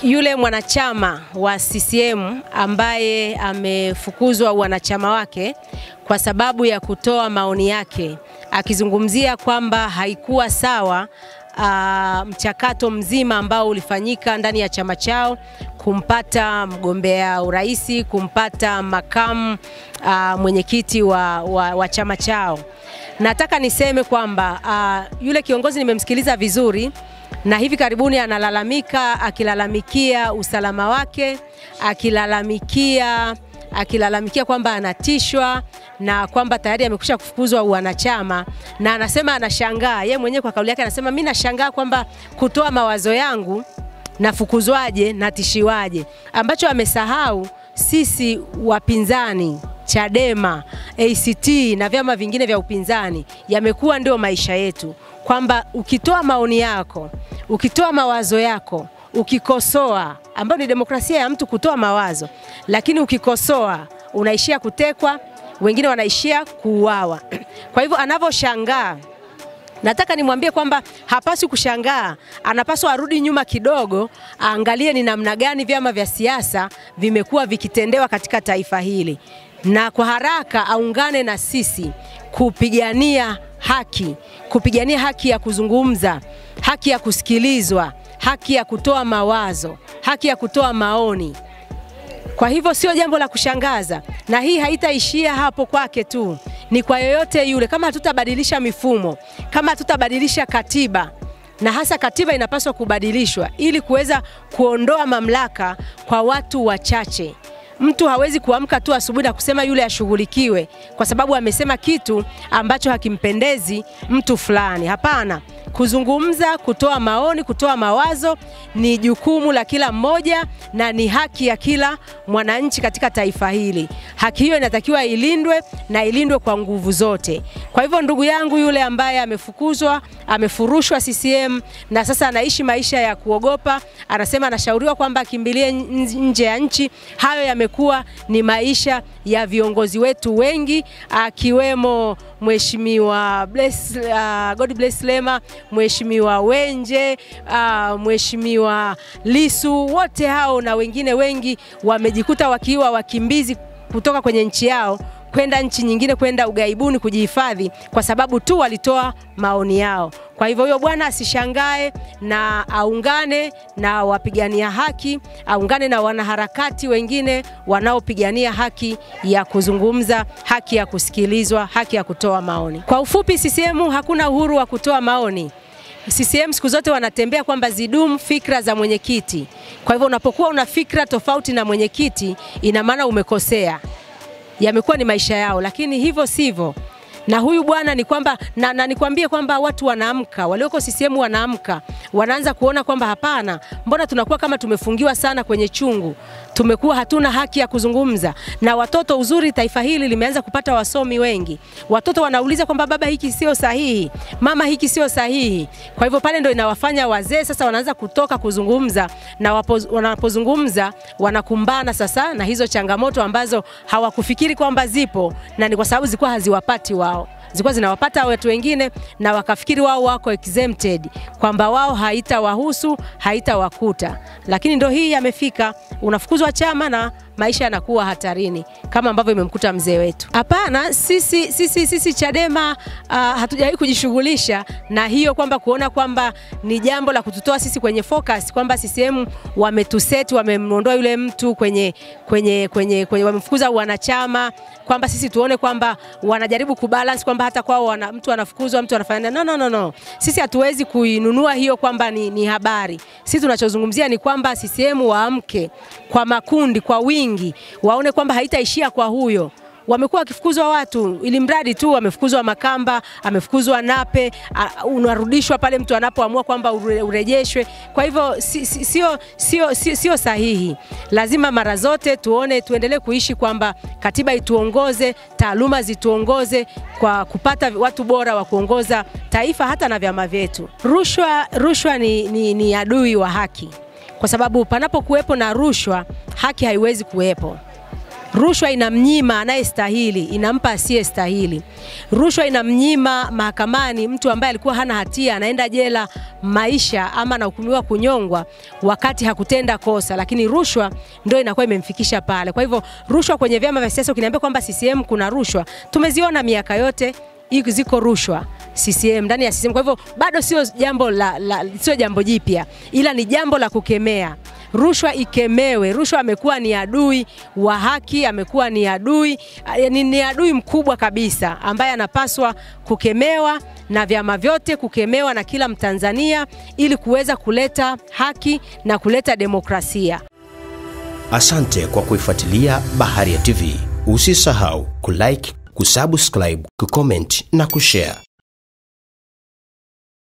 Yule mwanachama wa CCM ambaye amefukuzwa wanachama wake kwa sababu ya kutoa maoni yake, akizungumzia kwamba haikuwa sawa mchakato mzima ambao ulifanyika ndani ya chama chao kumpata mgombea uraisi, kumpata makamu mwenyekiti wa chama chao. Nataka niseme kwamba yule kiongozi nimemsikiliza vizuri, na hivi karibuni akilalamikia usalama wake, akilalamikia kwamba anatishwa na kwamba tayari amekwisha kufukuzwa wanachama, na anasema anashangaa yeye mwenyewe kwa kauli yake, anasema mimi nashangaa kwamba kutoa mawazo yangu nafukuzwaje, natishiwaje. Ambacho amesahau, sisi wapinzani Chadema, ACT na vyama vingine vya upinzani yamekuwa ndio maisha yetu, kwamba ukitoa maoni yako, ukitoa mawazo yako, ukikosoa, ambayo ni demokrasia ya mtu kutoa mawazo, lakini ukikosoa unaishia kutekwa, wengine wanaishia kuuawa. Kwa hivyo anavyoshangaa, nataka nimwambie kwamba hapaswi kushangaa, anapaswa arudi nyuma kidogo, aangalie ni namna gani vyama vya siasa vimekuwa vikitendewa katika taifa hili, na kwa haraka aungane na sisi kupigania haki ya kuzungumza, haki ya kusikilizwa, haki ya kutoa mawazo, haki ya kutoa maoni. Kwa hivyo sio jambo la kushangaza, na hii haitaishia hapo kwake tu, ni kwa yoyote yule. Kama hatutabadilisha mifumo, kama hatutabadilisha katiba, na hasa katiba inapaswa kubadilishwa ili kuweza kuondoa mamlaka kwa watu wachache. Mtu hawezi kuamka tu asubuhi na kusema yule ashughulikiwe kwa sababu amesema kitu ambacho hakimpendezi mtu fulani. Hapana, kuzungumza, kutoa maoni, kutoa mawazo ni jukumu la kila mmoja na ni haki ya kila mwananchi katika taifa hili. Haki hiyo inatakiwa ilindwe na ilindwe kwa nguvu zote. Kwa hivyo ndugu yangu yule ambaye amefukuzwa, amefurushwa CCM na sasa anaishi maisha ya kuogopa, anasema anashauriwa kwamba akimbilie nje ya nchi, hayo yamekuwa ni maisha ya viongozi wetu wengi, akiwemo Mheshimiwa God bless Lema, Mheshimiwa Wenje, Mheshimiwa Lisu, wote hao na wengine wengi wamejikuta wakiwa wakimbizi kutoka kwenye nchi yao kwenda nchi nyingine, kwenda ugaibuni kujihifadhi kwa sababu tu walitoa maoni yao. Kwa hivyo huyo bwana asishangae na aungane na wapigania haki, aungane na wanaharakati wengine wanaopigania haki ya kuzungumza, haki ya kusikilizwa, haki ya kutoa maoni. Kwa ufupi, CCM hakuna uhuru wa kutoa maoni. CCM siku zote wanatembea kwamba zidumu fikra za mwenyekiti. Kwa hivyo unapokuwa una fikra tofauti na mwenyekiti, ina maana umekosea. Yamekuwa ni maisha yao, lakini hivyo sivyo. Na huyu bwana ni kwamba na nikwambie kwamba watu wanaamka, walioko CCM wanaamka, wanaanza kuona kwamba hapana, mbona tunakuwa kama tumefungiwa sana kwenye chungu, tumekuwa hatuna haki ya kuzungumza. Na watoto, uzuri taifa hili limeanza kupata wasomi wengi, watoto wanauliza kwamba baba, hiki sio sahihi, mama, hiki sio sahihi. Kwa hivyo pale ndio inawafanya wazee sasa wanaanza kutoka kuzungumza, na wanapozungumza wanakumbana sasa na hizo changamoto ambazo hawakufikiri kwamba zipo, na ni kwa sababu zilikuwa haziwapati wao. Zilikuwa zinawapata watu wengine na wakafikiri wao wako exempted, kwamba wao haitawahusu, haitawakuta. Lakini ndio hii yamefika, unafukuzwa chama na maisha yanakuwa hatarini kama ambavyo imemkuta mzee wetu. Hapana, sisi Chadema hatujawahi kujishughulisha na hiyo, kwamba kuona kwamba ni jambo la kututoa sisi kwenye focus, kwamba CCM wametuseti, wamemwondoa yule mtu kwenye wamemfukuza wanachama, kwamba sisi tuone kwamba wanajaribu kubalance, kwamba hata kwao mtu anafukuzwa, mtu anafanya no. Sisi hatuwezi kuinunua hiyo kwamba ni habari. Sisi tunachozungumzia ni kwamba CCM waamke kwa makundi, kwa wingi, waone kwamba haitaishia kwa huyo. Wamekuwa wakifukuzwa watu ili mradi tu wamefukuzwa Makamba, amefukuzwa Nape, unarudishwa pale mtu anapoamua kwamba urejeshwe. Kwa hivyo sio sahihi. Lazima mara zote tuendelee kuishi kwamba katiba ituongoze, taaluma zituongoze kwa kupata watu bora wa kuongoza taifa hata na vyama vyetu. Rushwa ni adui wa haki. Kwa sababu panapo kuwepo na rushwa, haki haiwezi kuwepo. Rushwa inamnyima anayestahili, inampa asiyestahili. Rushwa inamnyima mahakamani mtu ambaye alikuwa hana hatia, anaenda jela maisha ama anahukumiwa kunyongwa wakati hakutenda kosa, lakini rushwa ndio inakuwa imemfikisha pale. Kwa hivyo rushwa kwenye vyama vya siasa, ukiniambia kwamba CCM kuna rushwa, tumeziona miaka yote ziko rushwa CCM ndani ya CCM. Kwa hivyo bado sio jambo jipya, ila ni jambo la kukemea. Rushwa ikemewe. Rushwa amekuwa ni adui wa haki, amekuwa ni adui mkubwa kabisa ambaye anapaswa kukemewa na vyama vyote, kukemewa na kila Mtanzania ili kuweza kuleta haki na kuleta demokrasia. Asante kwa kuifuatilia Baharia TV. Usisahau kulike, kusubscribe, kucomment na kushare.